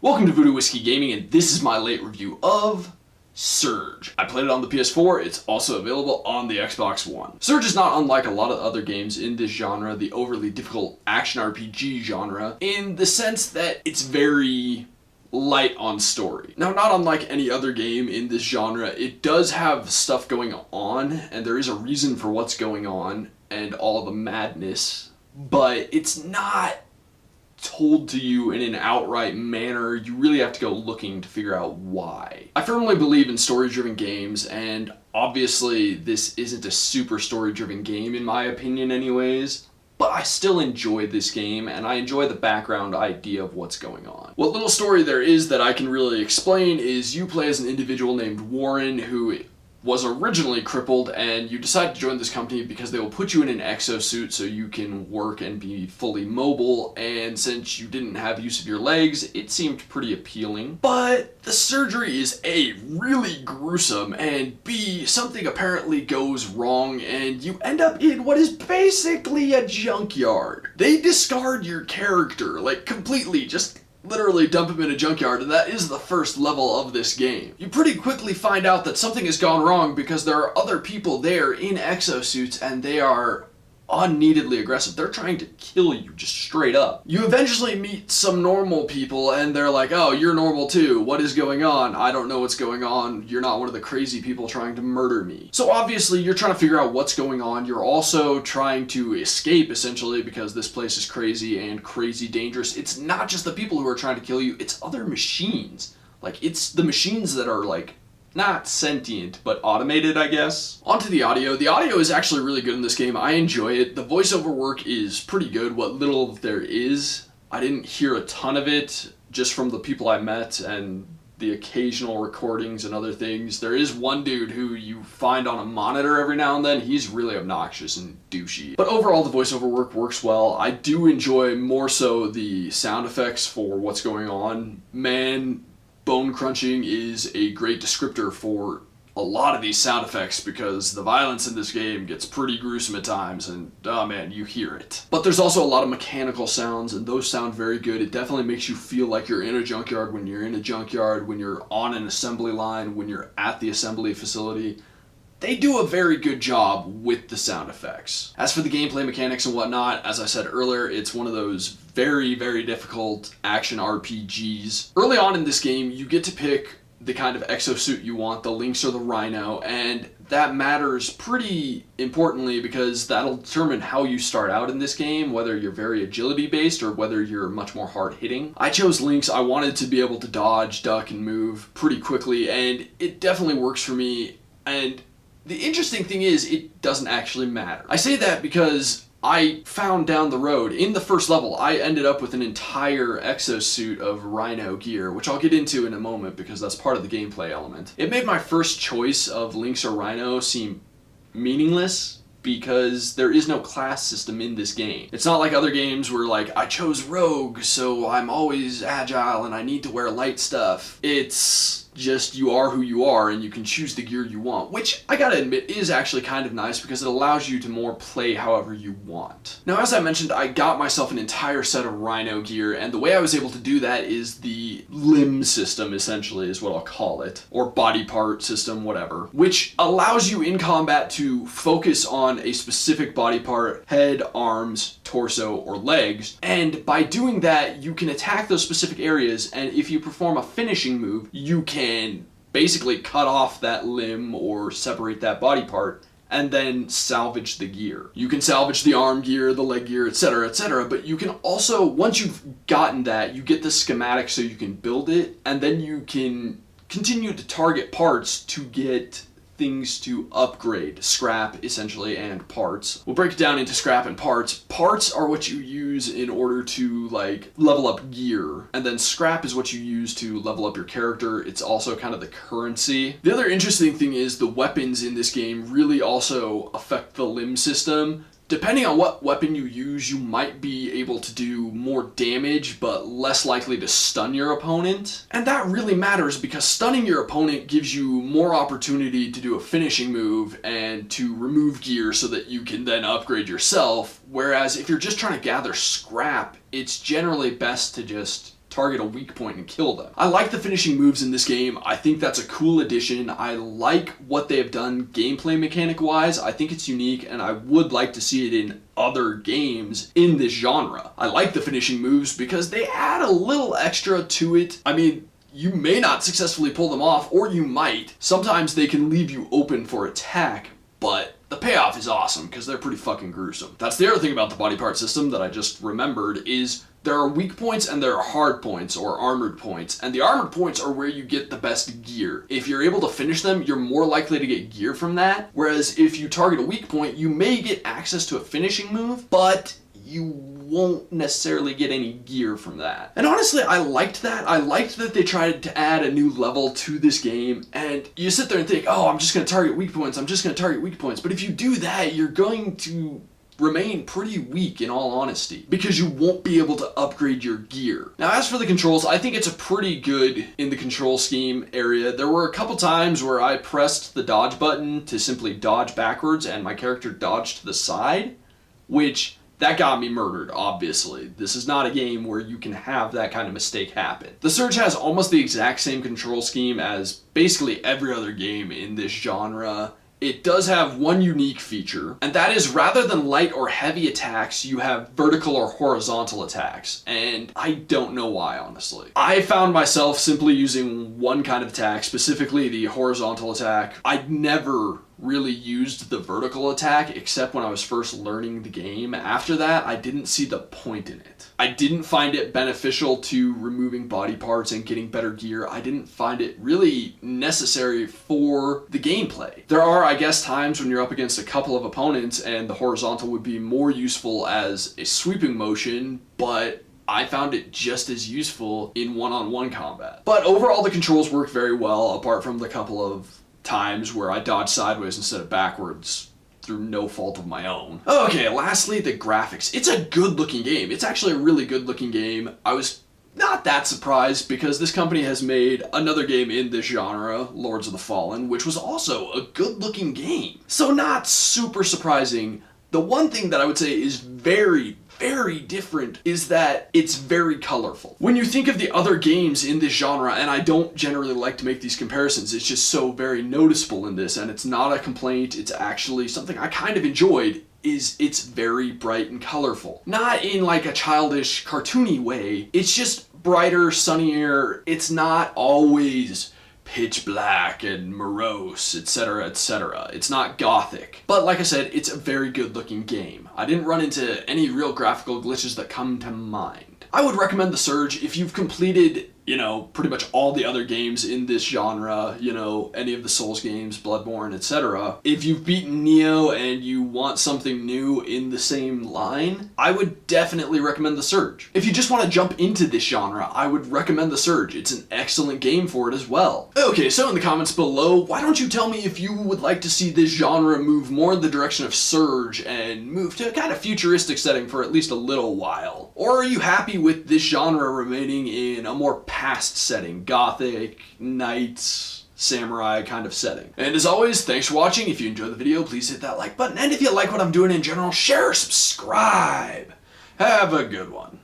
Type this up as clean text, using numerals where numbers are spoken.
Welcome to Voodoo Whiskey Gaming, and this is my late review of Surge. I played it on the PS4, it's also available on the Xbox One. Surge is not unlike a lot of other games in this genre, the overly difficult action RPG genre, in the sense that it's very light on story. Now, not unlike any other game in this genre, it does have stuff going on, and there is a reason for what's going on, and all the madness, but it's not told to you in an outright manner. You really have to go looking to figure out why. I firmly believe in story-driven games, and obviously this isn't a super story-driven game in my opinion anyways, but I still enjoy this game, and I enjoy the background idea of what's going on. What little story there is that I can really explain is you play as an individual named Warren who was originally crippled, and you decide to join this company because they will put you in an exosuit so you can work and be fully mobile, and since you didn't have use of your legs, it seemed pretty appealing. But the surgery is A, really gruesome, and B, something apparently goes wrong and you end up in what is basically a junkyard. They discard your character, like completely, just literally dump him in a junkyard, and that is the first level of this game. You pretty quickly find out that something has gone wrong because there are other people there in exosuits and they are unneededly aggressive. They're trying to kill you just straight up. You eventually meet some normal people and they're like, oh, you're normal too. What is going on? I don't know what's going on. You're not one of the crazy people trying to murder me. So obviously you're trying to figure out what's going on. You're also trying to escape essentially because this place is crazy and crazy dangerous. It's not just the people who are trying to kill you, it's other machines. Like, it's the machines that are like not sentient, but automated, I guess. Onto the audio. The audio is actually really good in this game. I enjoy it. The voiceover work is pretty good, what little there is. I didn't hear a ton of it, just from the people I met and the occasional recordings and other things. There is one dude who you find on a monitor every now and then. He's really obnoxious and douchey. But overall, the voiceover work works well. I do enjoy more so the sound effects for what's going on. Man, bone crunching is a great descriptor for a lot of these sound effects because the violence in this game gets pretty gruesome at times, and oh man, you hear it. But there's also a lot of mechanical sounds, and those sound very good. It definitely makes you feel like you're in a junkyard when you're in a junkyard, when you're on an assembly line, when you're at the assembly facility. They do a very good job with the sound effects. As for the gameplay mechanics and whatnot, as I said earlier, it's one of those very, very difficult action RPGs. Early on in this game, you get to pick the kind of exosuit you want, the Lynx or the Rhino, and that matters pretty importantly because that'll determine how you start out in this game, whether you're very agility based or whether you're much more hard hitting. I chose Lynx. I wanted to be able to dodge, duck, and move pretty quickly, and it definitely works for me. And the interesting thing is, it doesn't actually matter. I say that because I found down the road, in the first level, I ended up with an entire exosuit of Rhino gear, which I'll get into in a moment because that's part of the gameplay element. It made my first choice of Lynx or Rhino seem meaningless because there is no class system in this game. It's not like other games where, like, I chose Rogue, so I'm always agile and I need to wear light stuff. It's just you are who you are and you can choose the gear you want, which I gotta admit is actually kind of nice because it allows you to more play however you want. Now, as I mentioned, I got myself an entire set of Rhino gear, and the way I was able to do that is the limb system, essentially, is what I'll call it, or body part system, whatever, which allows you in combat to focus on a specific body part, head, arms, torso, or legs, and by doing that, you can attack those specific areas, and if you perform a finishing move, you can basically cut off that limb or separate that body part and then salvage the gear. You can salvage the arm gear, the leg gear, etc., but you can also, once you've gotten that, you get the schematic so you can build it, and then you can continue to target parts to get things to upgrade. Scrap, essentially, and parts. We'll break it down into scrap and parts. Parts are what you use in order to, like, level up gear, and then scrap is what you use to level up your character. It's also kind of the currency. The other interesting thing is the weapons in this game really also affect the limb system. Depending on what weapon you use, you might be able to do more damage, but less likely to stun your opponent. And that really matters because stunning your opponent gives you more opportunity to do a finishing move and to remove gear so that you can then upgrade yourself. Whereas if you're just trying to gather scrap, it's generally best to just target a weak point and kill them. I like the finishing moves in this game. I think that's a cool addition. I like what they have done gameplay mechanic wise. I think it's unique and I would like to see it in other games in this genre. I like the finishing moves because they add a little extra to it. I mean, you may not successfully pull them off, or you might. Sometimes they can leave you open for attack, but the payoff is awesome because they're pretty fucking gruesome. That's the other thing about the body part system that I just remembered is there are weak points and there are hard points or armored points, and the armored points are where you get the best gear. If you're able to finish them, you're more likely to get gear from that, whereas if you target a weak point, you may get access to a finishing move, but you won't necessarily get any gear from that. And honestly, I liked that. I liked that they tried to add a new level to this game, and you sit there and think, oh, I'm just going to target weak points, I'm just going to target weak points. But if you do that, you're going to remain pretty weak in all honesty, because you won't be able to upgrade your gear. Now, as for the controls, I think it's a pretty good in the control scheme area. There were a couple times where I pressed the dodge button to simply dodge backwards and my character dodged to the side, which that got me murdered, obviously. This is not a game where you can have that kind of mistake happen. The Surge has almost the exact same control scheme as basically every other game in this genre. It does have one unique feature, and that is rather than light or heavy attacks, you have vertical or horizontal attacks, and I don't know why, honestly. I found myself simply using one kind of attack, specifically the horizontal attack. I'd never really used the vertical attack except when I was first learning the game. After that, I didn't see the point in it. I didn't find it beneficial to removing body parts and getting better gear. I didn't find it really necessary for the gameplay. There are, I guess, times when you're up against a couple of opponents and the horizontal would be more useful as a sweeping motion, but I found it just as useful in one-on-one combat. But overall, the controls work very well, apart from the couple of times where I dodged sideways instead of backwards through no fault of my own. Okay, lastly, the graphics. It's a good looking game. It's actually a really good looking game. I was not that surprised because this company has made another game in this genre, Lords of the Fallen, which was also a good looking game. So not super surprising. The one thing that I would say is very different is that it's very colorful. When you think of the other games in this genre, and I don't generally like to make these comparisons, it's just so very noticeable in this, and it's not a complaint, it's actually something I kind of enjoyed, is it's very bright and colorful. Not in like a childish, cartoony way, it's just brighter, sunnier, it's not always pitch black and morose, etc., etc. It's not gothic. But like I said, it's a very good looking game. I didn't run into any real graphical glitches that come to mind. I would recommend The Surge if you've completed, pretty much all the other games in this genre, any of the Souls games, Bloodborne, etc. If you've beaten Nioh and you want something new in the same line, I would definitely recommend The Surge. If you just want to jump into this genre, I would recommend The Surge. It's an excellent game for it as well. Okay, so in the comments below, why don't you tell me if you would like to see this genre move more in the direction of Surge and move to a kind of futuristic setting for at least a little while? Or are you happy with this genre remaining in a more past setting, gothic, knights, samurai kind of setting? And as always, thanks for watching. If you enjoyed the video, please hit that like button. And if you like what I'm doing in general, share, subscribe. Have a good one.